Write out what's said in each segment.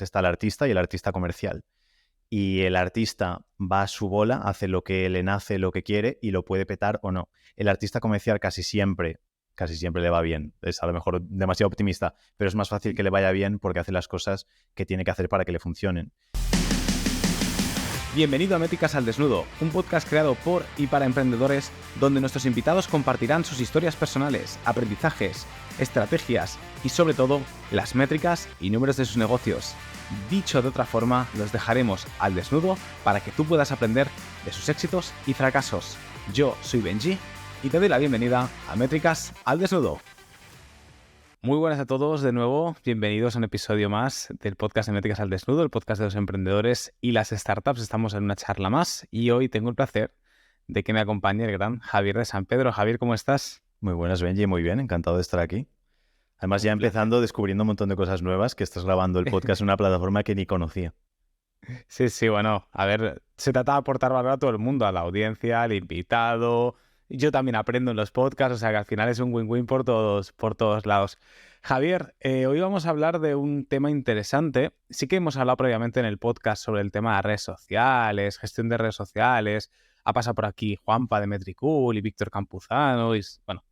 está el artista y el artista comercial. Y el artista va a su bola, hace lo que le nace, lo que quiere y lo puede petar o no. El artista comercial casi siempre le va bien. Es a lo mejor demasiado optimista, pero es más fácil que le vaya bien porque hace las cosas que tiene que hacer para que le funcionen. Bienvenido a Métricas al Desnudo, un podcast creado por y para emprendedores donde nuestros invitados compartirán sus historias personales, aprendizajes, estrategias y sobre todo las métricas y números de sus negocios. Dicho de otra forma, los dejaremos al desnudo para que tú puedas aprender de sus éxitos y fracasos. Yo soy Benji y te doy la bienvenida a Métricas al Desnudo. Muy buenas a todos de nuevo, bienvenidos a un episodio más del podcast de Métricas al Desnudo, el podcast de los emprendedores y las startups. Estamos en una charla más y hoy tengo el placer de que me acompañe el gran Javier de San Pedro. Javier, ¿cómo estás? Muy buenas, Benji, muy bien, encantado de estar aquí. Además, ya empezando, descubriendo un montón de cosas nuevas, que estás grabando el podcast en una plataforma que ni conocía. Sí, bueno, a ver, se trata de aportar valor a todo el mundo, a la audiencia, al invitado. Yo también aprendo en los podcasts, o sea que al final es un win-win por todos lados. Javier, hoy vamos a hablar de un tema interesante. Sí que hemos hablado previamente en el podcast sobre el tema de redes sociales, gestión de redes sociales. Ha pasado por aquí Juanpa de Metricool y Víctor Campuzano. Bueno,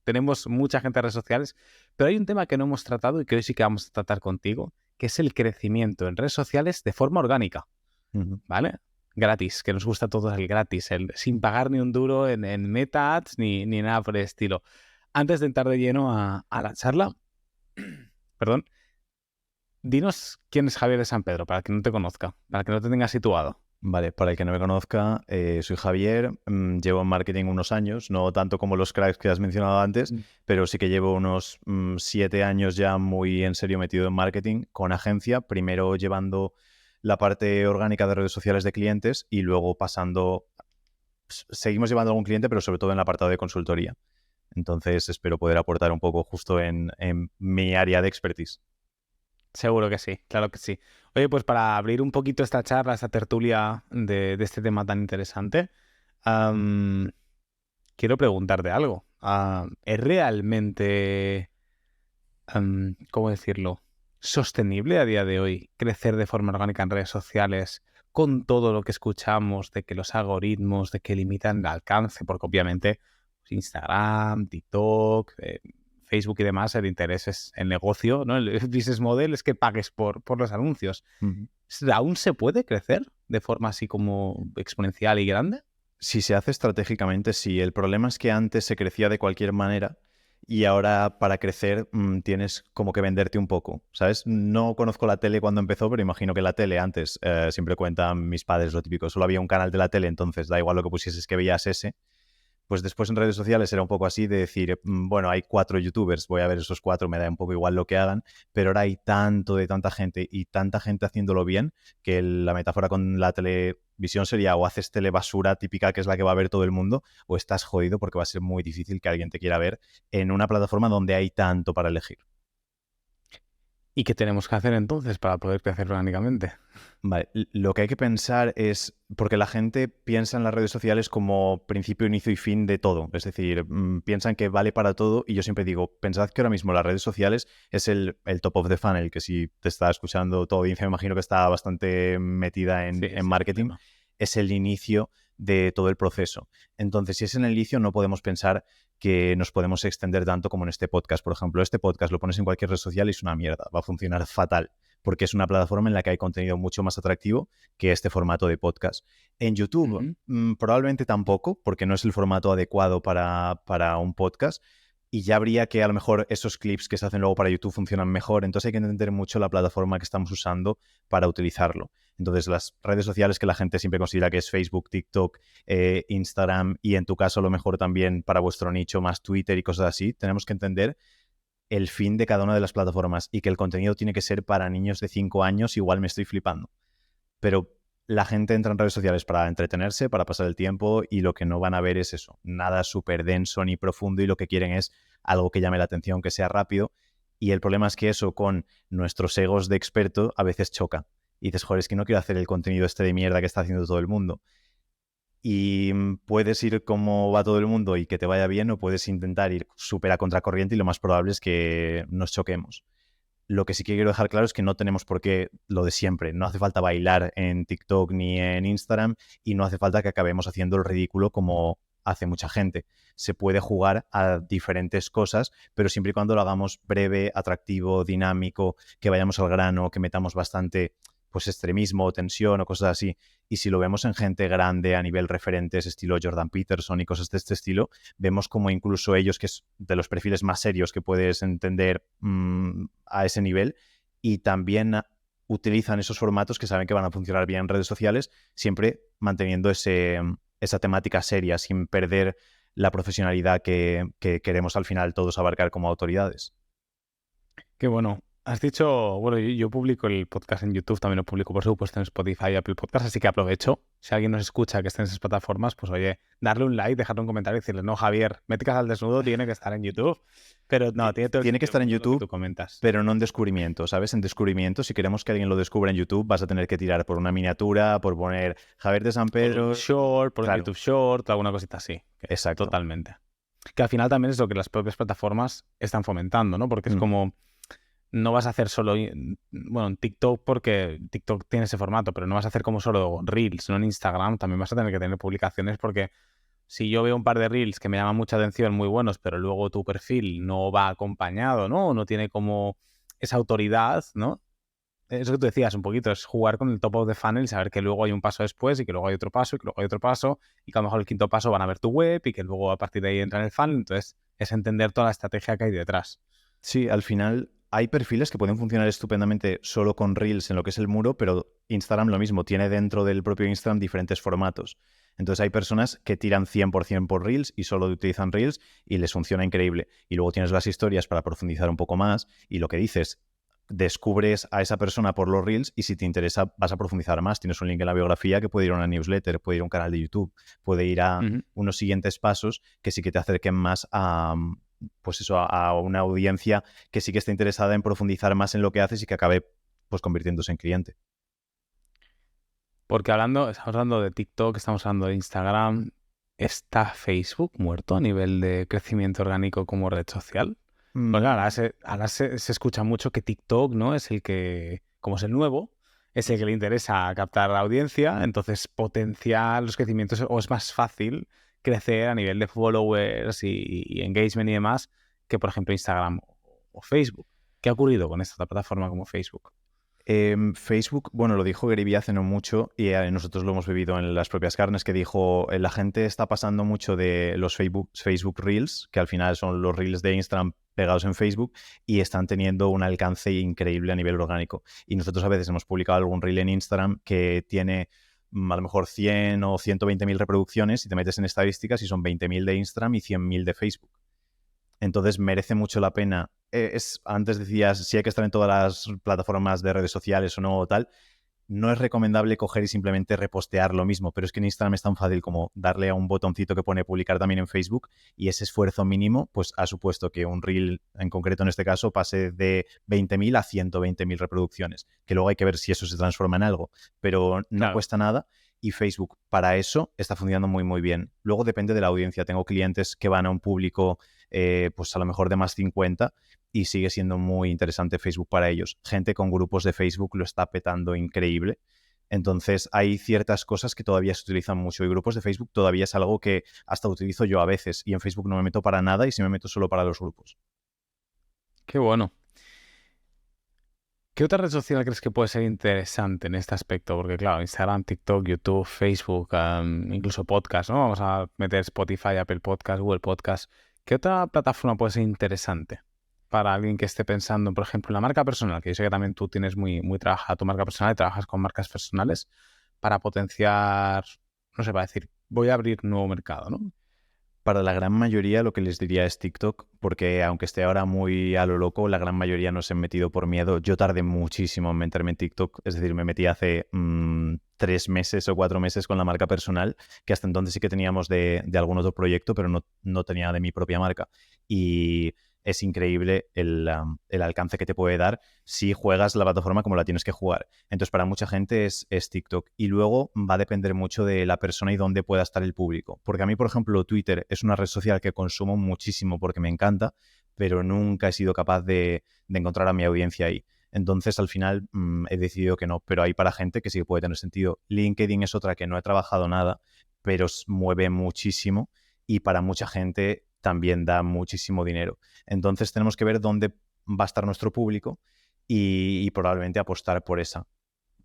tenemos mucha gente en redes sociales, pero hay un tema que no hemos tratado y que hoy sí que vamos a tratar contigo, que es el crecimiento en redes sociales de forma orgánica, ¿vale? Gratis, que nos gusta a todos el gratis, sin pagar ni un duro en Meta Ads ni nada por el estilo. Antes de entrar de lleno a la charla, perdón, dinos quién es Javier de San Pedro, para que no te conozca, para que no te tenga situado. Vale, para el que no me conozca, soy Javier, llevo en marketing unos años, no tanto como los cracks que has mencionado antes, pero sí que llevo unos 7 años ya muy en serio metido en marketing con agencia, primero llevando la parte orgánica de redes sociales de clientes y luego seguimos llevando a algún cliente, pero sobre todo en el apartado de consultoría. Entonces espero poder aportar un poco justo en mi área de expertise. Seguro que sí, claro que sí. Oye, pues para abrir un poquito esta charla, esta tertulia de este tema tan interesante, quiero preguntarte algo. ¿Es realmente, cómo decirlo, sostenible a día de hoy crecer de forma orgánica en redes sociales con todo lo que escuchamos de que los algoritmos, de que limitan el alcance? Porque obviamente pues, Instagram, TikTok, Facebook y demás, el interés es el negocio, ¿no? El business model es que pagues por los anuncios. ¿Aún se puede crecer de forma así como exponencial y grande? Si se hace estratégicamente, sí. El problema es que antes se crecía de cualquier manera y ahora para crecer tienes como que venderte un poco, ¿sabes? No conozco la tele cuando empezó, pero imagino que la tele antes, siempre cuentan mis padres lo típico, solo había un canal de la tele, entonces da igual lo que pusieses que veías ese. Pues después en redes sociales era un poco así de decir, bueno, hay 4 youtubers, voy a ver esos 4, me da un poco igual lo que hagan, pero ahora hay tanta gente y tanta gente haciéndolo bien que la metáfora con la televisión sería o haces telebasura típica que es la que va a ver todo el mundo o estás jodido porque va a ser muy difícil que alguien te quiera ver en una plataforma donde hay tanto para elegir. ¿Y qué tenemos que hacer entonces para poder crecer orgánicamente? Vale, lo que hay que pensar es, porque la gente piensa en las redes sociales como principio, inicio y fin de todo, es decir, piensan que vale para todo y yo siempre digo, pensad que ahora mismo las redes sociales es el top of the funnel, que si te está escuchando tu audiencia, me imagino que está bastante metida en marketing, Claro. Es el inicio de todo el proceso. Entonces, si es en el inicio, no podemos pensar que nos podemos extender tanto como en este podcast. Por ejemplo, este podcast lo pones en cualquier red social y es una mierda, va a funcionar fatal, porque es una plataforma en la que hay contenido mucho más atractivo que este formato de podcast. En YouTube, probablemente tampoco, porque no es el formato adecuado para un podcast, y ya habría que a lo mejor esos clips que se hacen luego para YouTube funcionan mejor, entonces hay que entender mucho la plataforma que estamos usando para utilizarlo. Entonces las redes sociales que la gente siempre considera que es Facebook, TikTok, Instagram y en tu caso a lo mejor también para vuestro nicho más Twitter y cosas así, tenemos que entender el fin de cada una de las plataformas y que el contenido tiene que ser para niños de 5 años, igual me estoy flipando. Pero la gente entra en redes sociales para entretenerse, para pasar el tiempo y lo que no van a ver es eso, nada súper denso ni profundo y lo que quieren es algo que llame la atención, que sea rápido. Y el problema es que eso con nuestros egos de experto a veces choca. Y dices, joder, es que no quiero hacer el contenido este de mierda que está haciendo todo el mundo. Y puedes ir como va todo el mundo y que te vaya bien o puedes intentar ir súper a contracorriente y lo más probable es que nos choquemos. Lo que sí que quiero dejar claro es que no tenemos por qué lo de siempre. No hace falta bailar en TikTok ni en Instagram y no hace falta que acabemos haciendo el ridículo como hace mucha gente. Se puede jugar a diferentes cosas, pero siempre y cuando lo hagamos breve, atractivo, dinámico, que vayamos al grano, que metamos bastante pues extremismo o tensión o cosas así. Y si lo vemos en gente grande a nivel referentes, estilo Jordan Peterson y cosas de este estilo, vemos como incluso ellos, que es de los perfiles más serios que puedes entender a ese nivel, y también utilizan esos formatos que saben que van a funcionar bien en redes sociales, siempre manteniendo esa temática seria, sin perder la profesionalidad que queremos al final todos abarcar como autoridades. Qué bueno. Has dicho, bueno, yo publico el podcast en YouTube, también lo publico por supuesto en Spotify y Apple Podcast, así que aprovecho. Si alguien nos escucha que esté en esas plataformas, pues oye, darle un like, dejarle un comentario y decirle, no, Javier, Métricas al Desnudo tiene que estar en YouTube. Pero no, tiene todo el Tiene que sentido estar en del mundo lo que YouTube, tú comentas. pero no en descubrimiento, ¿sabes? En descubrimiento, si queremos que alguien lo descubra en YouTube, vas a tener que tirar por una miniatura, por poner Javier de San Por un Pedro. short, por un Claro, YouTube Short, alguna cosita así. exacto. Totalmente. Que al final también es lo que las propias plataformas están fomentando, ¿no? Porque es como, no vas a hacer solo, bueno, en TikTok, porque TikTok tiene ese formato, pero no vas a hacer como solo Reels, no en Instagram, también vas a tener que tener publicaciones, porque si yo veo un par de Reels que me llaman mucha atención, muy buenos, pero luego tu perfil no va acompañado, ¿no? No tiene como esa autoridad, ¿no? Eso que tú decías un poquito, es jugar con el top of the funnel y saber que luego hay un paso después y que luego hay otro paso y que luego hay otro paso y que a lo mejor el quinto paso van a ver tu web y que luego a partir de ahí entra en el funnel. Entonces, es entender toda la estrategia que hay detrás. Sí, al final hay perfiles que pueden funcionar estupendamente solo con Reels en lo que es el muro, pero Instagram lo mismo, tiene dentro del propio Instagram diferentes formatos. Entonces hay personas que tiran 100% por Reels y solo utilizan Reels y les funciona increíble. Y luego tienes las historias para profundizar un poco más y lo que dices, descubres a esa persona por los Reels y si te interesa vas a profundizar más. Tienes un link en la biografía que puede ir a una newsletter, puede ir a un canal de YouTube, puede ir a unos siguientes pasos que sí que te acerquen más a, pues eso, a una audiencia que sí que está interesada en profundizar más en lo que haces y que acabe pues convirtiéndose en cliente. Porque estamos hablando de TikTok, estamos hablando de Instagram. ¿Está Facebook muerto a nivel de crecimiento orgánico como red social? Pues claro, ahora se escucha mucho que TikTok, ¿no? Es el que, como es el nuevo, es el que le interesa captar la audiencia, entonces potenciar los crecimientos, o es más fácil crecer a nivel de followers y engagement y demás, que por ejemplo Instagram o Facebook. ¿Qué ha ocurrido con esta plataforma como Facebook? Facebook, bueno, lo dijo Gary Vee hace no mucho y nosotros lo hemos vivido en las propias carnes, que dijo, la gente está pasando mucho de los Facebook Reels, que al final son los Reels de Instagram pegados en Facebook, y están teniendo un alcance increíble a nivel orgánico. Y nosotros a veces hemos publicado algún Reel en Instagram que tiene a lo mejor 100 o 120.000 reproducciones y te metes en estadísticas y son 20.000 de Instagram y 100.000 de Facebook. Entonces merece mucho la pena. Antes decías si hay que estar en todas las plataformas de redes sociales o no o tal. No es recomendable coger y simplemente repostear lo mismo, pero es que en Instagram es tan fácil como darle a un botoncito que pone publicar también en Facebook y ese esfuerzo mínimo pues ha supuesto que un Reel, en concreto en este caso, pase de 20.000 a 120.000 reproducciones, que luego hay que ver si eso se transforma en algo, pero no Claro. cuesta nada y Facebook para eso está funcionando muy muy bien. Luego depende de la audiencia. Tengo clientes que van a un público pues a lo mejor de más 50 y sigue siendo muy interesante Facebook para ellos. Gente con grupos de Facebook lo está petando increíble. Entonces hay ciertas cosas que todavía se utilizan mucho y grupos de Facebook todavía es algo que hasta utilizo yo a veces y en Facebook no me meto para nada y sí me meto solo para los grupos. Qué bueno. ¿Qué otra red social crees que puede ser interesante en este aspecto? Porque claro, Instagram, TikTok, YouTube, Facebook, incluso podcast, ¿no? Vamos a meter Spotify, Apple Podcast, Google Podcast. ¿Qué otra plataforma puede ser interesante para alguien que esté pensando, por ejemplo, en la marca personal? Que yo sé que también tú tienes muy, muy trabajada tu marca personal y trabajas con marcas personales para potenciar, no sé, para decir, voy a abrir nuevo mercado, ¿no? Para la gran mayoría lo que les diría es TikTok, porque aunque esté ahora muy a lo loco, la gran mayoría no se han metido por miedo. Yo tardé muchísimo en meterme en TikTok, es decir, me metí hace 3 meses o 4 meses con la marca personal, que hasta entonces sí que teníamos de algún otro proyecto, pero no tenía de mi propia marca. Y es increíble el alcance que te puede dar si juegas la plataforma como la tienes que jugar. Entonces, para mucha gente es TikTok. Y luego va a depender mucho de la persona y dónde pueda estar el público. Porque a mí, por ejemplo, Twitter es una red social que consumo muchísimo porque me encanta, pero nunca he sido capaz de encontrar a mi audiencia ahí. Entonces, al final, he decidido que no, pero hay para gente que sí que puede tener sentido. LinkedIn es otra que no he trabajado nada, pero mueve muchísimo y para mucha gente también da muchísimo dinero. Entonces, tenemos que ver dónde va a estar nuestro público y probablemente apostar por esa.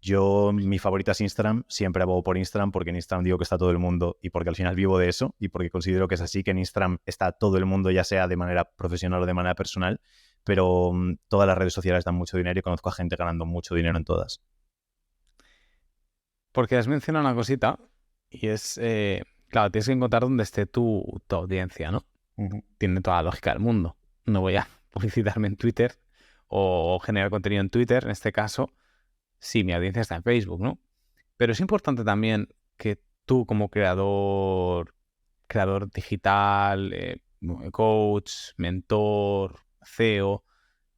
Yo, mi favorita es Instagram, siempre abogo por Instagram porque en Instagram digo que está todo el mundo y porque al final vivo de eso y porque considero que es así, que en Instagram está todo el mundo, ya sea de manera profesional o de manera personal, pero todas las redes sociales dan mucho dinero y conozco a gente ganando mucho dinero en todas. Porque has mencionado una cosita y es, claro, tienes que encontrar dónde esté tu audiencia, ¿no? Tiene toda la lógica del mundo. No voy a publicitarme en Twitter o generar contenido en Twitter, en este caso, si mi audiencia está en Facebook, ¿no? Pero es importante también que tú como creador digital, coach, mentor, CEO,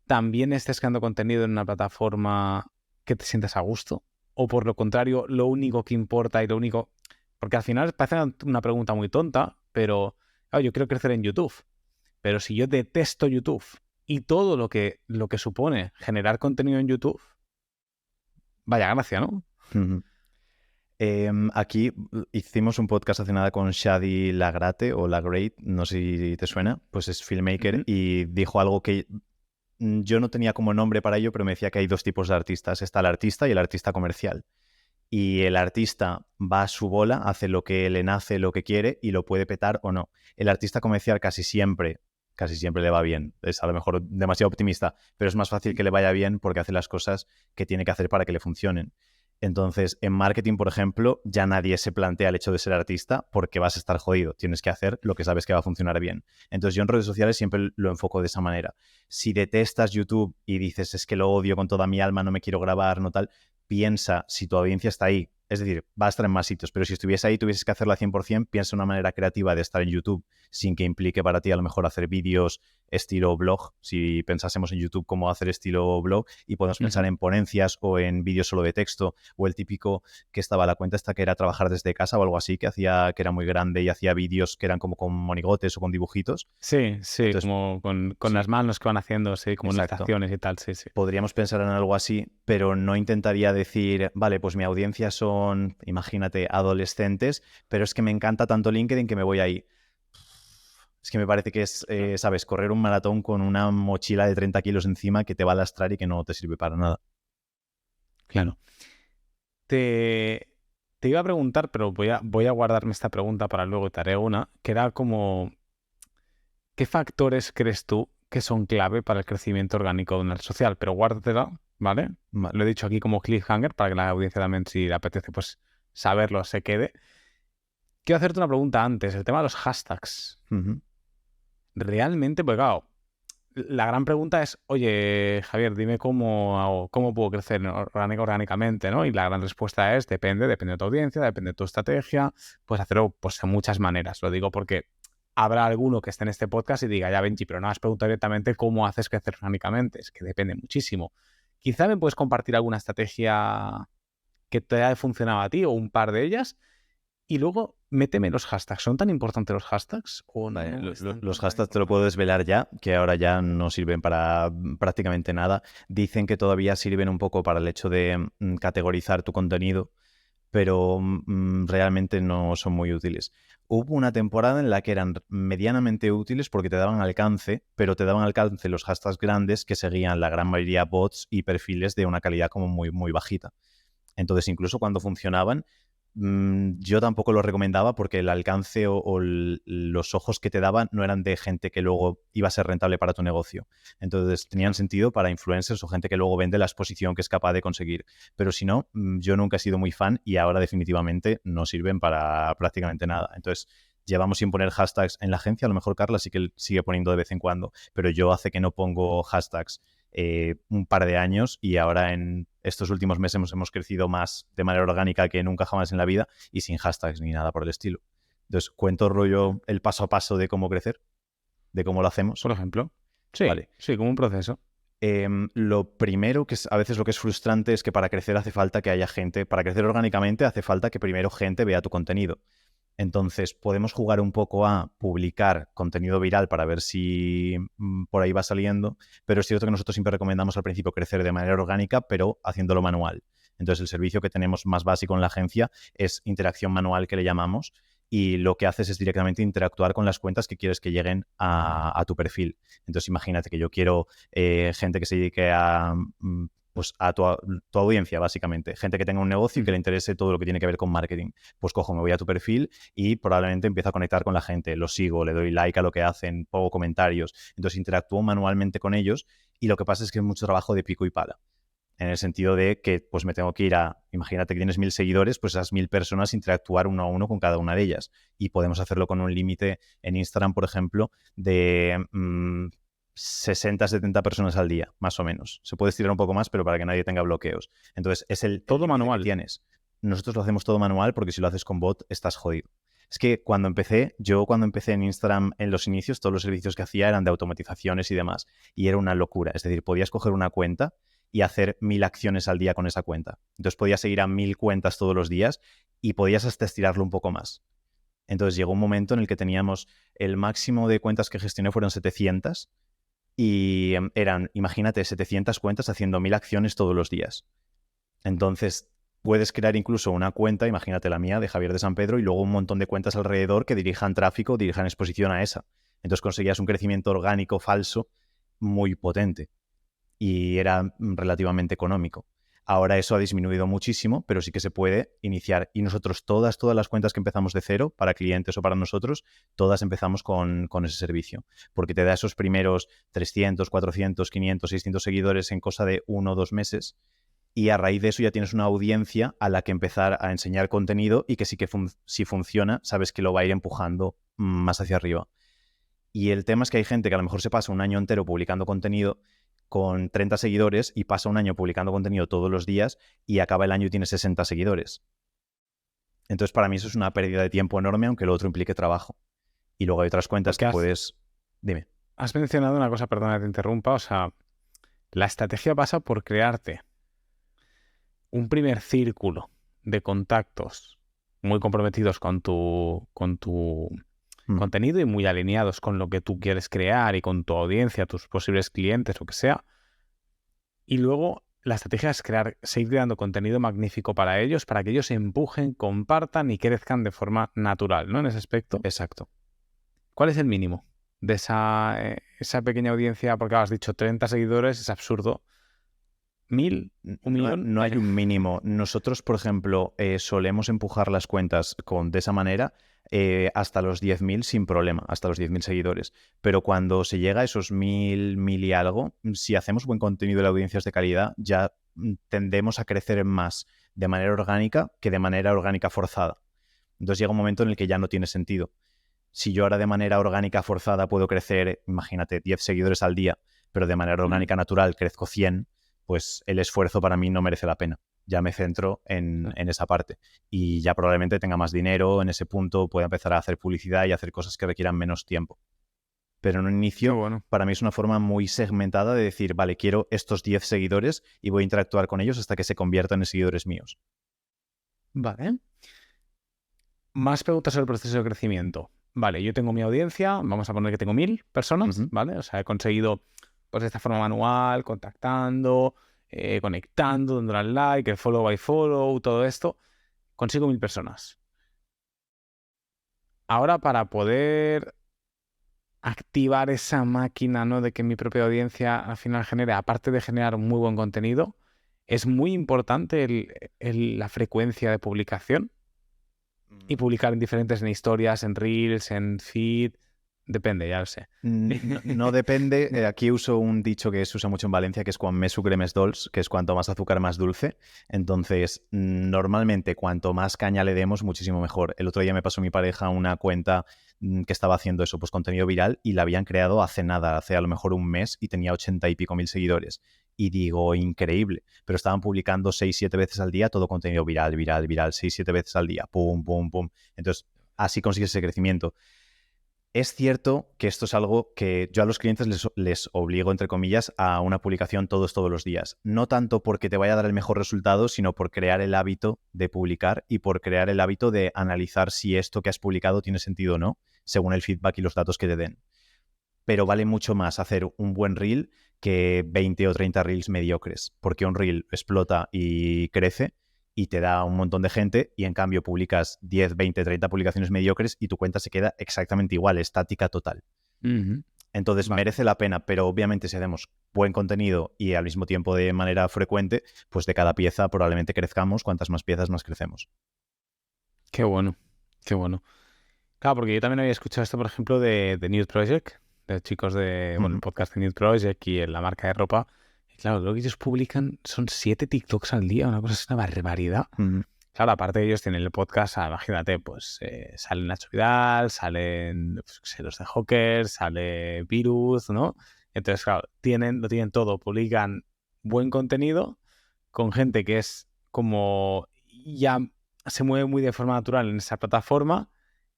también estés creando contenido en una plataforma que te sientas a gusto. O por lo contrario, lo único que importa y lo único... Porque al final parece una pregunta muy tonta, pero claro, yo quiero crecer en YouTube. Pero si yo detesto YouTube y todo lo que supone generar contenido en YouTube, vaya gracia, ¿no? Aquí hicimos un podcast hace nada con Shadi Lagrate o Lagrate, no sé si te suena, pues es filmmaker y dijo algo que yo no tenía como nombre para ello, pero me decía que hay dos tipos de artistas. Está el artista y el artista comercial. Y el artista va a su bola, hace lo que le nace, lo que quiere y lo puede petar o no. El artista comercial casi siempre le va bien. Es a lo mejor demasiado optimista, pero es más fácil que le vaya bien porque hace las cosas que tiene que hacer para que le funcionen. Entonces, en marketing, por ejemplo, ya nadie se plantea el hecho de ser artista porque vas a estar jodido. Tienes que hacer lo que sabes que va a funcionar bien. Entonces, yo en redes sociales siempre lo enfoco de esa manera. Si detestas YouTube y dices, es que lo odio con toda mi alma, no me quiero grabar, no tal, piensa si tu audiencia está ahí. Es decir, va a estar en más sitios, pero si estuviese ahí tuvieses que hacerlo al 100%, piensa una manera creativa de estar en YouTube sin que implique para ti a lo mejor hacer vídeos estilo blog, si pensásemos en YouTube cómo hacer estilo blog, y podemos pensar en ponencias o en vídeos solo de texto, o el típico que estaba la cuenta esta que era trabajar desde casa o algo así, que era muy grande y hacía vídeos que eran como con monigotes o con dibujitos. Sí, Entonces, como con las manos que van haciendo, sí, como ilustraciones y tal, sí. Podríamos pensar en algo así, pero no intentaría decir, vale, pues mi audiencia son, imagínate, adolescentes, pero es que me encanta tanto LinkedIn que me voy ahí. Es que me parece que es, ¿sabes? Correr un maratón con una mochila de 30 kilos encima que te va a lastrar y que no te sirve para nada. Claro. Te iba a preguntar, pero voy a guardarme esta pregunta para luego te haré una, que era como, ¿qué factores crees tú que son clave para el crecimiento orgánico de una red social? Pero guárdatela, ¿vale? Lo he dicho aquí como cliffhanger para que la audiencia también, si le apetece, pues saberlo, se quede. Quiero hacerte una pregunta antes, el tema de los hashtags. Realmente, pues claro, la gran pregunta es, oye, Javier, dime cómo puedo crecer orgánicamente, ¿no? Y la gran respuesta es, depende de tu audiencia, depende de tu estrategia, puedes hacerlo pues, de muchas maneras. Lo digo porque habrá alguno que esté en este podcast y diga, ya Benji, pero no has preguntado directamente cómo haces crecer orgánicamente. Es que depende muchísimo. Quizá me puedes compartir alguna estrategia que te haya funcionado a ti o un par de ellas. Y luego, méteme los hashtags. ¿Son tan importantes los hashtags? ¿O no? Los hashtags te lo puedo desvelar ya, que ahora ya no sirven para prácticamente nada. Dicen que todavía sirven un poco para el hecho de categorizar tu contenido, pero realmente no son muy útiles. Hubo una temporada en la que eran medianamente útiles porque te daban alcance, pero te daban alcance los hashtags grandes que seguían la gran mayoría bots y perfiles de una calidad como muy, muy bajita. Entonces, incluso cuando funcionaban, yo tampoco lo recomendaba porque el alcance o los ojos que te daban no eran de gente que luego iba a ser rentable para tu negocio. Entonces tenían sentido para influencers o gente que luego vende la exposición que es capaz de conseguir. Pero si no, yo nunca he sido muy fan y ahora definitivamente no sirven para prácticamente nada. Entonces llevamos sin poner hashtags en la agencia. A lo mejor Carla sí que sigue poniendo de vez en cuando, pero yo hace que no pongo hashtags un par de años y ahora en estos últimos meses hemos crecido más de manera orgánica que nunca jamás en la vida y sin hashtags ni nada por el estilo. Entonces, cuento rollo el paso a paso de cómo crecer, de cómo lo hacemos. Por ejemplo. Sí, vale. Sí, como un proceso. Lo primero, que es a veces lo que es frustrante, es que para crecer hace falta que haya gente, para crecer orgánicamente hace falta que primero gente vea tu contenido. Entonces, podemos jugar un poco a publicar contenido viral para ver si por ahí va saliendo, pero es cierto que nosotros siempre recomendamos al principio crecer de manera orgánica, pero haciéndolo manual. Entonces, el servicio que tenemos más básico en la agencia es interacción manual, que le llamamos, y lo que haces es directamente interactuar con las cuentas que quieres que lleguen a tu perfil. Entonces, imagínate que yo quiero gente que se dedique pues a tu audiencia, básicamente. Gente que tenga un negocio y que le interese todo lo que tiene que ver con marketing. Pues cojo, me voy a tu perfil y probablemente empiezo a conectar con la gente. Lo sigo, le doy like a lo que hacen, pongo comentarios. Entonces interactúo manualmente con ellos y lo que pasa es que es mucho trabajo de pico y pala. En el sentido de que pues me tengo que ir imagínate que tienes 1000 seguidores, pues esas 1000 personas interactuar uno a uno con cada una de ellas. Y podemos hacerlo con un límite en Instagram, por ejemplo, de 60, 70 personas al día, más o menos. Se puede estirar un poco más, pero para que nadie tenga bloqueos. Entonces, es Todo límite manual. que tienes. Nosotros lo hacemos todo manual porque si lo haces con bot, estás jodido. Es que cuando empecé en Instagram en los inicios, todos los servicios que hacía eran de automatizaciones y demás. Y era una locura. Es decir, podías coger una cuenta y hacer 1000 acciones al día con esa cuenta. Entonces podías seguir a 1000 cuentas todos los días y podías hasta estirarlo un poco más. Entonces llegó un momento en el que teníamos el máximo de cuentas que gestioné fueron 700 y eran, imagínate, 700 cuentas haciendo 1000 acciones todos los días. Entonces puedes crear incluso una cuenta, imagínate la mía, de Javier de San Pedro, y luego un montón de cuentas alrededor que dirijan tráfico, dirijan exposición a esa. Entonces conseguías un crecimiento orgánico falso muy potente y era relativamente económico. Ahora eso ha disminuido muchísimo, pero sí que se puede iniciar. Y nosotros todas las cuentas que empezamos de cero, para clientes o para nosotros, todas empezamos con ese servicio. Porque te da esos primeros 300, 400, 500, 600 seguidores en cosa de 1 o 2 meses. Y a raíz de eso ya tienes una audiencia a la que empezar a enseñar contenido y que sí que si funciona, sabes que lo va a ir empujando más hacia arriba. Y el tema es que hay gente que a lo mejor se pasa un año entero publicando contenido con 30 seguidores y pasa un año publicando contenido todos los días y acaba el año y tiene 60 seguidores. Entonces, para mí eso es una pérdida de tiempo enorme, aunque lo otro implique trabajo. Y luego hay otras cuentas que puedes... Dime. Has mencionado una cosa, perdona que te interrumpa, o sea, la estrategia pasa por crearte un primer círculo de contactos muy comprometidos con tu contenido y muy alineados con lo que tú quieres crear y con tu audiencia, tus posibles clientes, lo que sea. Y luego la estrategia es seguir creando contenido magnífico para ellos, para que ellos se empujen, compartan y crezcan de forma natural, ¿no? En ese aspecto. Exacto. ¿Cuál es el mínimo de esa pequeña audiencia? Porque has dicho 30 seguidores, es absurdo. 1000, 1.000.000. No hay un mínimo. Nosotros, por ejemplo, solemos empujar las cuentas de esa manera hasta los 10.000 sin problema, hasta los 10.000 seguidores. Pero cuando se llega a esos 1.000 y algo, si hacemos buen contenido de audiencias de calidad, ya tendemos a crecer más de manera orgánica que de manera orgánica forzada. Entonces llega un momento en el que ya no tiene sentido. Si yo ahora de manera orgánica forzada puedo crecer, imagínate, 10 seguidores al día, pero de manera orgánica natural crezco 100, pues el esfuerzo para mí no merece la pena. Ya me centro en esa parte. Y ya probablemente tenga más dinero en ese punto, pueda empezar a hacer publicidad y hacer cosas que requieran menos tiempo. Pero en un inicio, para mí es una forma muy segmentada de decir, vale, quiero estos 10 seguidores y voy a interactuar con ellos hasta que se conviertan en seguidores míos. Vale. Más preguntas sobre el proceso de crecimiento. Vale, yo tengo mi audiencia, vamos a poner que tengo 1000 personas, ¿vale? O sea, he conseguido pues de esta forma manual, contactando, conectando, dándole al like, el follow by follow, todo esto. Consigo 1000 personas. Ahora, para poder activar esa máquina, ¿no? De que mi propia audiencia al final genere, aparte de generar un muy buen contenido, es muy importante la frecuencia de publicación. Y publicar en diferentes, en historias, en reels, en feed. Depende, ya lo sé. No depende. Aquí uso un dicho que se usa mucho en Valencia, que es quan més sucre més dolç, que es cuanto más azúcar, más dulce. Entonces, normalmente, cuanto más caña le demos, muchísimo mejor. El otro día me pasó mi pareja una cuenta que estaba haciendo eso, pues contenido viral, y la habían creado hace nada, hace a lo mejor un mes, y tenía 80 y pico mil seguidores. Y digo, increíble. Pero estaban publicando 6-7 veces al día todo contenido viral, 6-7 veces al día. Pum, pum, pum. Entonces, así consigues ese crecimiento. Es cierto que esto es algo que yo a los clientes les obligo, entre comillas, a una publicación todos los días. No tanto porque te vaya a dar el mejor resultado, sino por crear el hábito de publicar y por crear el hábito de analizar si esto que has publicado tiene sentido o no, según el feedback y los datos que te den. Pero vale mucho más hacer un buen reel que 20 o 30 reels mediocres, porque un reel explota y crece y te da un montón de gente, y en cambio publicas 10, 20, 30 publicaciones mediocres y tu cuenta se queda exactamente igual, estática total. Entonces merece la pena, pero obviamente si hacemos buen contenido y al mismo tiempo de manera frecuente, pues de cada pieza probablemente crezcamos, cuantas más piezas más crecemos. Qué bueno, qué bueno. Claro, porque yo también había escuchado esto, por ejemplo, de Nude Project, de chicos de, bueno, el podcast de Nude Project y en la marca de ropa. Y claro, lo que ellos publican son 7 TikToks al día, una cosa es una barbaridad. Claro, aparte de ellos tienen el podcast, imagínate, pues salen Nacho Vidal, salen los de Hawker, sale Virus, ¿no? Entonces, claro, lo tienen todo, publican buen contenido con gente que es como ya se mueve muy de forma natural en esa plataforma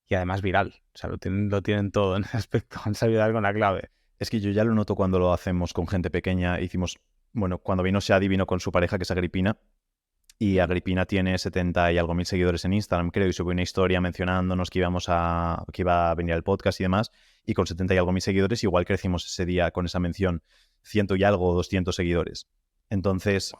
y además viral. O sea, lo tienen todo en ese aspecto, han sabido dar con la clave. Es que yo ya lo noto cuando lo hacemos con gente pequeña. Bueno, cuando vino Shadi, vino con su pareja, que es Agripina, y Agripina tiene 70 y algo mil seguidores en Instagram, creo, y subió una historia mencionándonos que iba a venir al podcast y demás, y con 70 y algo mil seguidores igual crecimos ese día con esa mención 100 y algo, 200 seguidores. Entonces,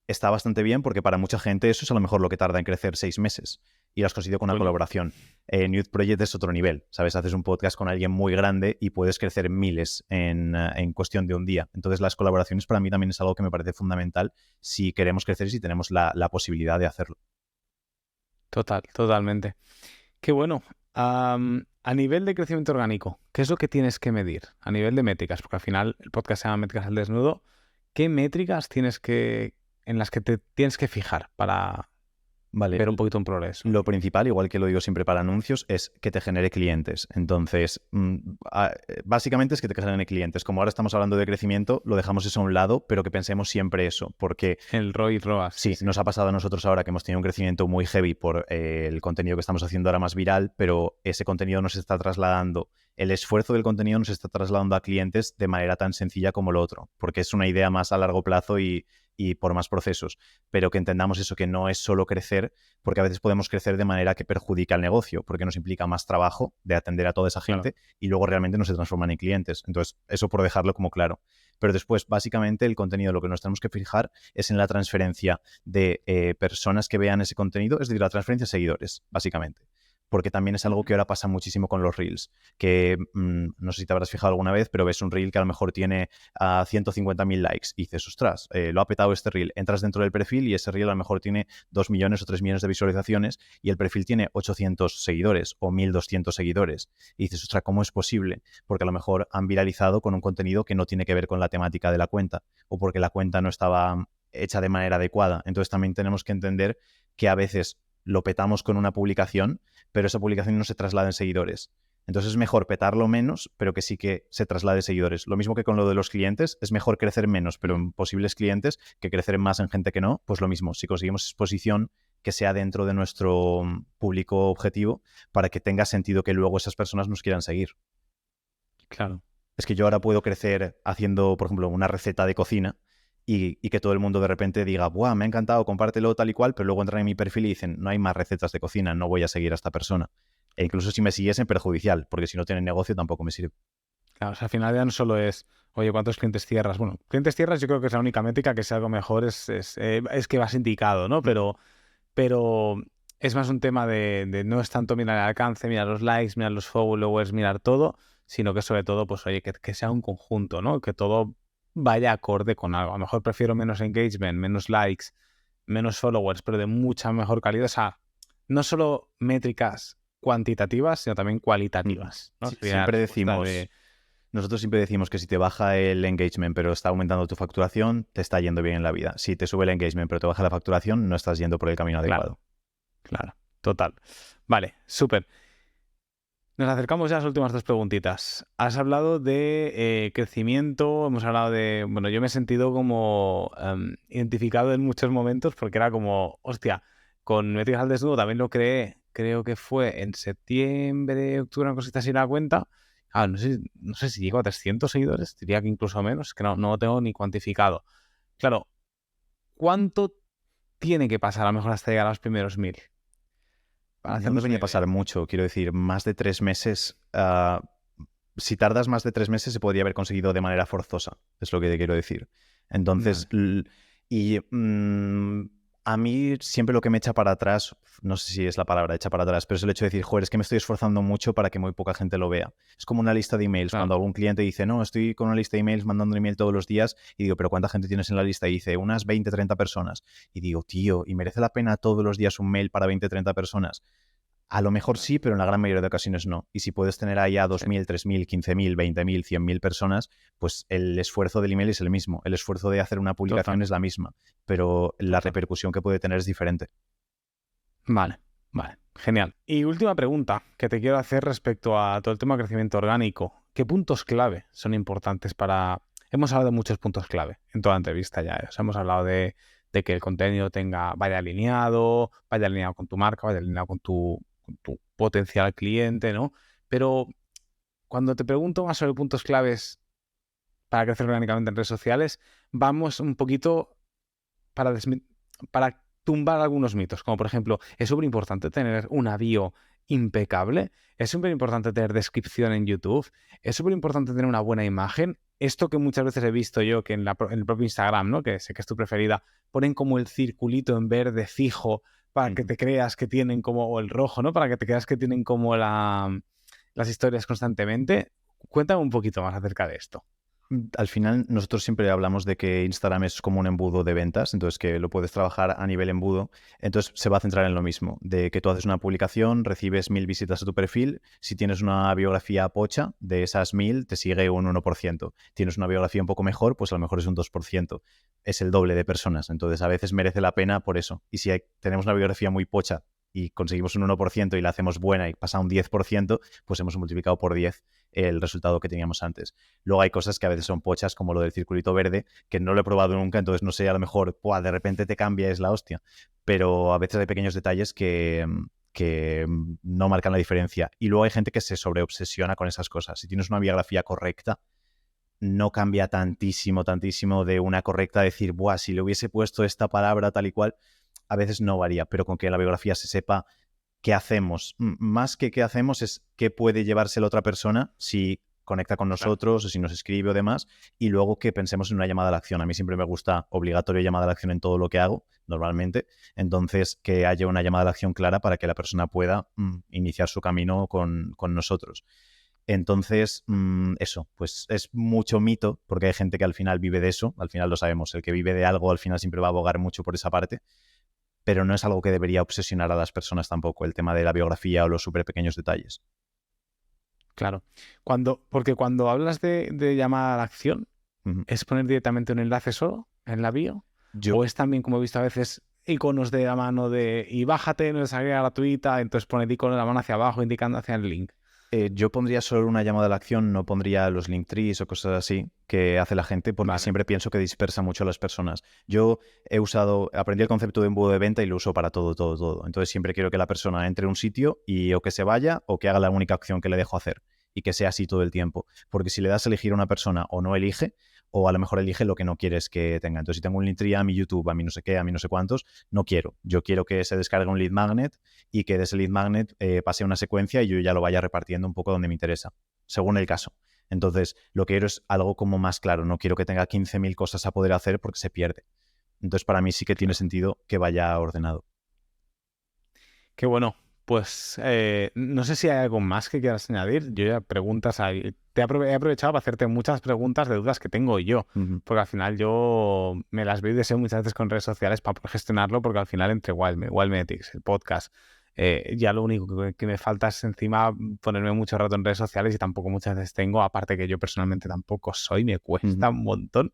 está bastante bien porque para mucha gente eso es a lo mejor lo que tarda en crecer 6 meses. Y lo has conseguido con una colaboración. Nude Project es otro nivel, ¿sabes? Haces un podcast con alguien muy grande y puedes crecer miles en cuestión de un día. Entonces las colaboraciones para mí también es algo que me parece fundamental si queremos crecer y si tenemos la posibilidad de hacerlo. Totalmente. Qué bueno. A nivel de crecimiento orgánico, ¿qué es lo que tienes que medir? A nivel de métricas, porque al final el podcast se llama Métricas al Desnudo. ¿Qué métricas en las que te tienes que fijar para ver un poquito un progreso? Lo principal, igual que lo digo siempre para anuncios, es que te genere clientes. Entonces, básicamente es que te genere clientes. Como ahora estamos hablando de crecimiento, lo dejamos eso a un lado, pero que pensemos siempre eso, porque... El ROI, ROAS. Sí, nos ha pasado a nosotros ahora que hemos tenido un crecimiento muy heavy por el contenido que estamos haciendo ahora más viral, pero ese contenido nos está trasladando, el esfuerzo del contenido nos está trasladando a clientes de manera tan sencilla como lo otro, porque es una idea más a largo plazo y por más procesos, pero que entendamos eso, que no es solo crecer, porque a veces podemos crecer de manera que perjudica el negocio, porque nos implica más trabajo de atender a toda esa gente, y luego realmente no se transforman en clientes. Entonces, eso por dejarlo como claro. Pero después, básicamente, el contenido, lo que nos tenemos que fijar es en la transferencia de personas que vean ese contenido, es decir, la transferencia de seguidores, básicamente. Porque también es algo que ahora pasa muchísimo con los reels, que no sé si te habrás fijado alguna vez, pero ves un reel que a lo mejor tiene 150.000 likes y dices, ostras, lo ha petado este reel. Entras dentro del perfil y ese reel a lo mejor tiene 2 millones o 3 millones de visualizaciones y el perfil tiene 800 seguidores o 1.200 seguidores. Y dices, ostras, ¿cómo es posible? Porque a lo mejor han viralizado con un contenido que no tiene que ver con la temática de la cuenta o porque la cuenta no estaba hecha de manera adecuada. Entonces también tenemos que entender que a veces lo petamos con una publicación, pero esa publicación no se traslada en seguidores. Entonces es mejor petarlo menos, pero que sí que se traslade seguidores. Lo mismo que con lo de los clientes, es mejor crecer menos, pero en posibles clientes, que crecer más en gente que no. Pues lo mismo, si conseguimos exposición que sea dentro de nuestro público objetivo, para que tenga sentido que luego esas personas nos quieran seguir. Claro. Es que yo ahora puedo crecer haciendo, por ejemplo, una receta de cocina, y que todo el mundo de repente diga, ¡buah, me ha encantado, compártelo tal y cual! Pero luego entran en mi perfil y dicen, no hay más recetas de cocina, no voy a seguir a esta persona. E incluso si me siguiesen, perjudicial, porque si no tienen negocio tampoco me sirve. Claro, o sea, al final ya no solo es, oye, ¿cuántos clientes cierras? Bueno, clientes cierras yo creo que es la única métrica que si algo mejor es que vas indicado, ¿no? Pero es más un tema de no es tanto mirar el alcance, mirar los likes, mirar los followers, mirar todo, sino que sobre todo, pues oye, que sea un conjunto, ¿no? Que todo vaya acorde con algo. A lo mejor prefiero menos engagement, menos likes, menos followers, pero de mucha mejor calidad. O sea, no solo métricas cuantitativas, sino también cualitativas, ¿no? Sí, nosotros siempre decimos que si te baja el engagement pero está aumentando tu facturación, te está yendo bien en la vida. Si te sube el engagement pero te baja la facturación, no estás yendo por el camino adecuado. Claro, total. Vale, súper. Nos acercamos ya a las últimas 2 preguntitas. Has hablado de crecimiento, hemos hablado de... Bueno, yo me he sentido como identificado en muchos momentos porque era como, hostia, con Métricas al Desnudo también lo creé creo que fue en septiembre, octubre, una cosita así la cuenta. No sé si llegó a 300 seguidores, diría que incluso menos, que no lo tengo ni cuantificado. Claro, ¿cuánto tiene que pasar a lo mejor hasta llegar a los primeros 1000? Para No hacernos una debería idea. pasar mucho, quiero decir, más de 3 meses. Si tardas más de 3 meses, se podría haber conseguido de manera forzosa, es lo que te quiero decir. Entonces, Vale. a mí siempre lo que me echa para atrás, no sé si es la palabra echa para atrás, pero es el hecho de decir, joder, es que me estoy esforzando mucho para que muy poca gente lo vea. Es como una lista de emails. Claro, Cuando algún cliente dice, no, estoy con una lista de emails mandando un email todos los días, y digo, pero ¿cuánta gente tienes en la lista? Y dice, unas 20, 30 personas. Y digo, tío, ¿y merece la pena todos los días un mail para 20, 30 personas? A lo mejor claro. sí, pero en la gran mayoría de ocasiones no. Y si puedes tener ahí a Sí, 2.000, 3.000, 15.000, 20.000, 100.000 personas, pues el esfuerzo del email es el mismo. El esfuerzo de hacer una total, publicación es la misma, pero la total. repercusión que puede tener es diferente. Vale, vale, genial. Y última pregunta que te quiero hacer respecto a todo el tema de crecimiento orgánico. ¿Qué puntos clave son importantes para... Hemos hablado de muchos puntos clave en toda la entrevista ya. O sea, hemos hablado de que el contenido vaya alineado con tu marca, vaya alineado con tu potencial cliente, ¿no? Pero cuando te pregunto más sobre puntos claves para crecer orgánicamente en redes sociales, vamos un poquito para, para tumbar algunos mitos, como por ejemplo, es súper importante tener una bio impecable, es súper importante tener descripción en YouTube, es súper importante tener una buena imagen. Esto que muchas veces he visto yo, que en el propio Instagram, ¿no? Que sé que es tu preferida, ponen como el circulito en verde fijo para que Ujú. te creas que tienen como, o el rojo, ¿no? Para que te creas que tienen como las historias constantemente. Cuéntame un poquito más acerca de esto. Al final, nosotros siempre hablamos de que Instagram es como un embudo de ventas, entonces que lo puedes trabajar a nivel embudo. Entonces se va a centrar en lo mismo, de que tú haces una publicación, recibes 1.000 visitas a tu perfil, si tienes una biografía pocha, de esas 1.000 te sigue un 1%. Tienes una biografía un poco mejor, pues a lo mejor es un 2%. Es el doble de personas, entonces a veces merece la pena por eso. Y si tenemos una biografía muy pocha y conseguimos un 1% y la hacemos buena y pasa a un 10%, pues hemos multiplicado por 10 el resultado que teníamos antes. Luego hay cosas que a veces son pochas, como lo del circulito verde, que no lo he probado nunca, entonces no sé, a lo mejor de repente te cambia, es la hostia. Pero a veces hay pequeños detalles que no marcan la diferencia. Y luego hay gente que se sobreobsesiona con esas cosas. Si tienes una biografía correcta, no cambia tantísimo, tantísimo de una correcta a decir, buah, si le hubiese puesto esta palabra tal y cual, a veces no varía, pero con que la biografía se sepa qué hacemos. Más que qué hacemos es qué puede llevarse la otra persona si conecta con Claro. nosotros o si nos escribe o demás, y luego que pensemos en una llamada a la acción. A mí siempre me gusta obligatorio llamada a la acción en todo lo que hago, normalmente. Entonces, que haya una llamada a la acción clara para que la persona pueda iniciar su camino con nosotros. Entonces, eso, pues es mucho mito, porque hay gente que al final vive de eso, al final lo sabemos, el que vive de algo al final siempre va a abogar mucho por esa parte, pero no es algo que debería obsesionar a las personas tampoco, el tema de la biografía o los súper pequeños detalles. Claro. Porque cuando hablas de llamada a la acción, Ujú. ¿es poner directamente un enlace solo en la bio? Yo, ¿O es también, como he visto a veces, iconos de la mano y bájate, no es salida gratuita, entonces pone el icono de la mano hacia abajo indicando hacia el link? yo pondría solo una llamada a la acción, no pondría los link trees o cosas así que hace la gente, porque Vale, siempre pienso que dispersa mucho a las personas. Yo aprendí el concepto de embudo de venta y lo uso para todo, todo, todo. Entonces siempre quiero que la persona entre a un sitio y o que se vaya o que haga la única acción que le dejo hacer y que sea así todo el tiempo. Porque si le das a elegir a una persona o no elige, o a lo mejor elige lo que no quieres que tenga. Entonces, si tengo un link tree a mi YouTube, a mi no sé qué, a mi no sé cuántos, no quiero. Yo quiero que se descargue un lead magnet y que de ese lead magnet pase una secuencia y yo ya lo vaya repartiendo un poco donde me interesa, según el caso. Entonces, lo que quiero es algo como más claro. No quiero que tenga 15.000 cosas a poder hacer porque se pierde. Entonces, para mí sí que tiene claro. sentido que vaya ordenado. Qué bueno. Pues no sé si hay algo más que quieras añadir. Yo ya preguntas ahí. He aprovechado para hacerte muchas preguntas de dudas que tengo yo. Ujú. Porque al final yo me las veo y deseo muchas veces con redes sociales para poder gestionarlo, porque al final entre Wildmetics, el podcast, ya lo único que me falta es encima ponerme mucho rato en redes sociales y tampoco muchas veces tengo, aparte que yo personalmente tampoco soy, me Ujú. cuesta un montón.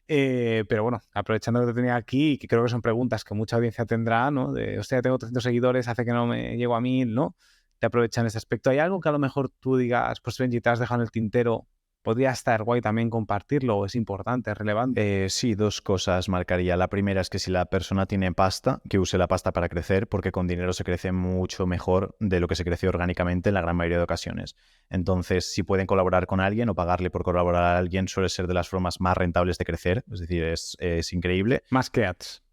Pero bueno, aprovechando que te tenía aquí, y que creo que son preguntas que mucha audiencia tendrá, ¿no? De, hostia, tengo 300 seguidores, hace que no me llego a 1000, ¿no? Te aprovechan ese aspecto. ¿Hay algo que a lo mejor tú digas, pues Benji, te has dejado en el tintero ¿podría estar guay también compartirlo? ¿Es importante, es relevante? Sí, dos cosas marcaría. La primera es que si la persona tiene pasta, que use la pasta para crecer, porque con dinero se crece mucho mejor de lo que se crece orgánicamente en la gran mayoría de ocasiones. Entonces, si pueden colaborar con alguien o pagarle por colaborar a alguien, suele ser de las formas más rentables de crecer. Es decir, es increíble. Más que ads.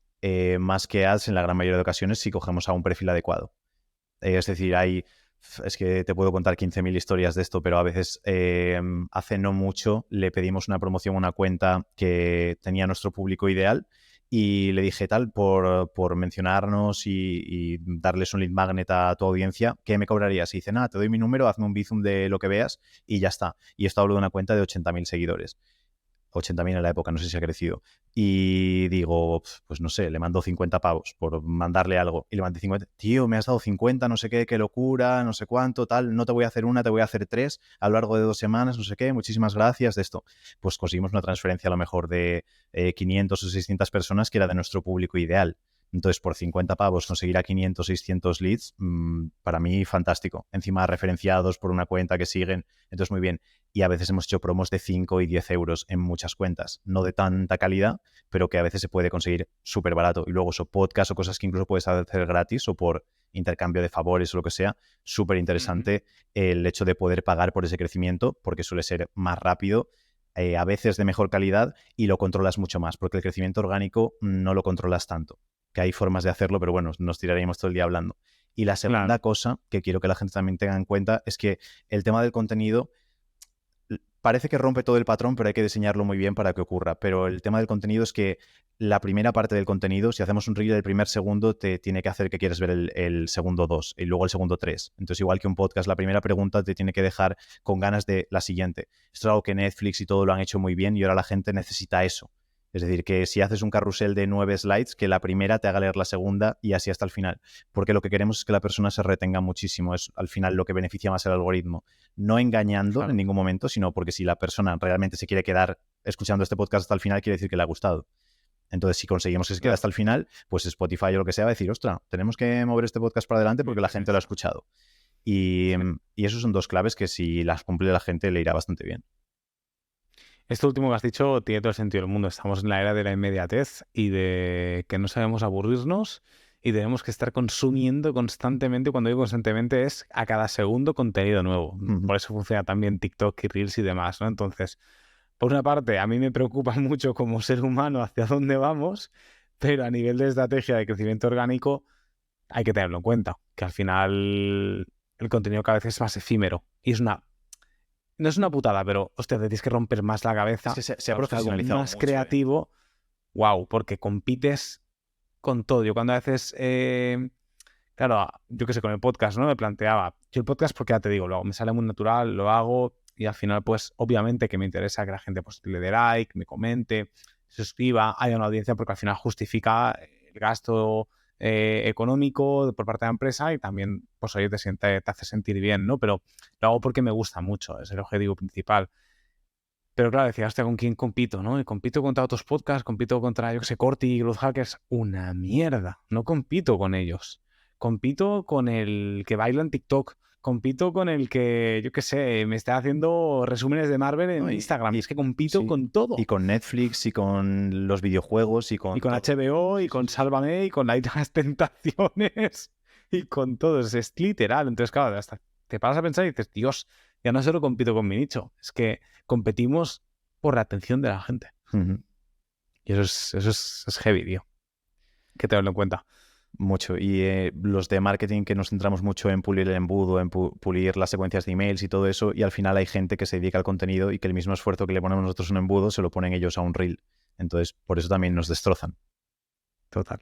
Más que ads en la gran mayoría de ocasiones si cogemos a un perfil adecuado. Es decir, es que te puedo contar 15.000 historias de esto, pero a veces hace no mucho le pedimos una promoción a una cuenta que tenía nuestro público ideal y le dije tal, por mencionarnos y darles un lead magnet a tu audiencia, ¿qué me cobrarías? Y dice, nada, te doy mi número, hazme un bizum de lo que veas y ya está. Y esto hablo de una cuenta de 80.000 seguidores. 80.000 en la época, no sé si ha crecido. Y digo, pues no sé, le mando 50 pavos por mandarle algo. Y le mandé 50. Tío, me has dado 50, no sé qué locura, no sé cuánto, tal. No te voy a hacer una, te voy a hacer 3 a lo largo de 2 semanas, no sé qué. Muchísimas gracias de esto. Pues conseguimos una transferencia a lo mejor de 500 o 600 personas que era de nuestro público ideal. Entonces, por 50 pavos conseguir a 500, 600 leads, para mí fantástico. Encima referenciados por una cuenta que siguen. Entonces, muy bien. Y a veces hemos hecho promos de 5 y 10 euros en muchas cuentas. No de tanta calidad, pero que a veces se puede conseguir súper barato. Y luego eso, podcast o cosas que incluso puedes hacer gratis o por intercambio de favores o lo que sea. Súper interesante el hecho de poder pagar por ese crecimiento, porque suele ser más rápido, a veces de mejor calidad y lo controlas mucho más, porque el crecimiento orgánico no lo controlas tanto. Que hay formas de hacerlo, pero bueno, nos tiraríamos todo el día hablando. Y la segunda Claro. cosa que quiero que la gente también tenga en cuenta es que el tema del contenido parece que rompe todo el patrón, pero hay que diseñarlo muy bien para que ocurra. Pero el tema del contenido es que la primera parte del contenido, si hacemos un reel, el primer segundo te tiene que hacer que quieres ver el segundo 2 y luego el segundo 3. Entonces, igual que un podcast, la primera pregunta te tiene que dejar con ganas de la siguiente. Esto es algo que Netflix y todo lo han hecho muy bien y ahora la gente necesita eso. Es decir, que si haces un carrusel de 9 slides, que la primera te haga leer la segunda y así hasta el final. Porque lo que queremos es que la persona se retenga muchísimo. Es al final lo que beneficia más el algoritmo. No engañando en Claro. ningún momento, sino porque si la persona realmente se quiere quedar escuchando este podcast hasta el final, quiere decir que le ha gustado. Entonces, si conseguimos que se quede hasta el final, pues Spotify o lo que sea va a decir, ostras, tenemos que mover este podcast para adelante porque la gente lo ha escuchado. Y, Sí. y esos son dos claves que si las cumple la gente le irá bastante bien. Esto último que has dicho tiene todo el sentido del mundo. Estamos en la era de la inmediatez y de que no sabemos aburrirnos y tenemos que estar consumiendo constantemente. Cuando digo constantemente es a cada segundo contenido nuevo. Por eso funciona también TikTok y Reels y demás, ¿no? Entonces, por una parte, a mí me preocupa mucho como ser humano hacia dónde vamos, pero a nivel de estrategia de crecimiento orgánico hay que tenerlo en cuenta, que al final el contenido cada vez es más efímero y no es una putada, pero hostia, te tienes que romper más la Es cabeza que se ha para buscar algo profesionalizado más mucho, ¿eh? creativo. Wow, porque compites con todo. Yo cuando a veces, claro, yo qué sé, con el podcast, ¿no? Me planteaba, yo el podcast porque ya te digo, lo hago, me sale muy natural, lo hago y al final, pues, obviamente que me interesa que la gente pues, le dé like, me comente, se suscriba, haya una audiencia porque al final justifica el gasto económico por parte de la empresa y también, pues, oye, te hace sentir bien, ¿no? Pero lo hago porque me gusta mucho, es el objetivo principal. Pero claro, decía, hostia, ¿con quién compito, no? Y compito contra otros podcasts, compito contra, yo que sé, Corti y Growth Hackers. Una mierda. No compito con ellos. Compito con el que baila en TikTok. Compito con el que, yo qué sé, me está haciendo resúmenes de Marvel ¿No? en Instagram. Es que compito Sí. con Y todo. con Netflix y con los videojuegos y Y con con todo. HBO, y Sí, sí, con sí, sí. Sálvame, y con las Tentaciones, y con todo. Es literal. Entonces, claro, hasta te paras a pensar y dices, Dios, ya no solo compito con mi nicho, es que competimos por la atención de la gente. Ujú. Y eso es heavy, tío. Que tenerlo en cuenta. Mucho. Y los de marketing que nos centramos mucho en pulir el embudo, en pulir las secuencias de emails y todo eso, y al final hay gente que se dedica al contenido y que el mismo esfuerzo que le ponemos nosotros a un embudo se lo ponen ellos a un reel. Entonces, por eso también nos destrozan. Total.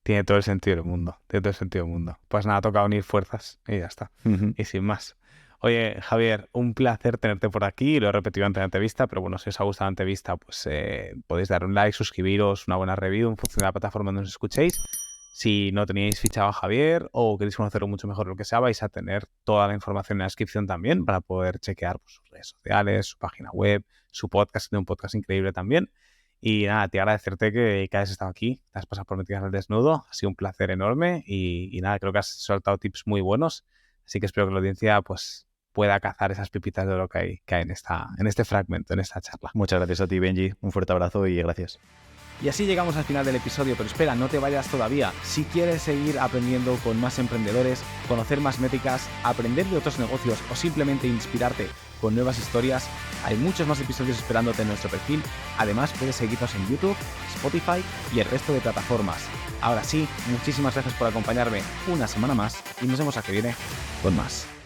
Tiene todo el sentido del mundo. Tiene todo el sentido del mundo. Pues nada, toca unir fuerzas y ya está. Ujú. Y sin más. Oye, Javier, un placer tenerte por aquí. Lo he repetido antes de la entrevista, pero bueno, si os ha gustado la entrevista, pues podéis dar un like, suscribiros, una buena review en función de la plataforma donde os escuchéis. Si no teníais fichado a Javier o queréis conocerlo mucho mejor, lo que sea, vais a tener toda la información en la descripción también para poder chequear pues, sus redes sociales, su página web, su podcast, tiene un podcast increíble también. Y nada, te agradecerte que hayas estado aquí, te has pasado por Metidas al Desnudo, ha sido un placer enorme y nada, creo que has soltado tips muy buenos, así que espero que la audiencia pues pueda cazar esas pepitas de oro que hay en este fragmento, en esta charla. Muchas gracias a ti, Benji. Un fuerte abrazo y gracias. Y así llegamos al final del episodio, pero espera, no te vayas todavía. Si quieres seguir aprendiendo con más emprendedores, conocer más métricas, aprender de otros negocios o simplemente inspirarte con nuevas historias, hay muchos más episodios esperándote en nuestro perfil. Además, puedes seguirnos en YouTube, Spotify y el resto de plataformas. Ahora sí, muchísimas gracias por acompañarme una semana más y nos vemos la que viene con más.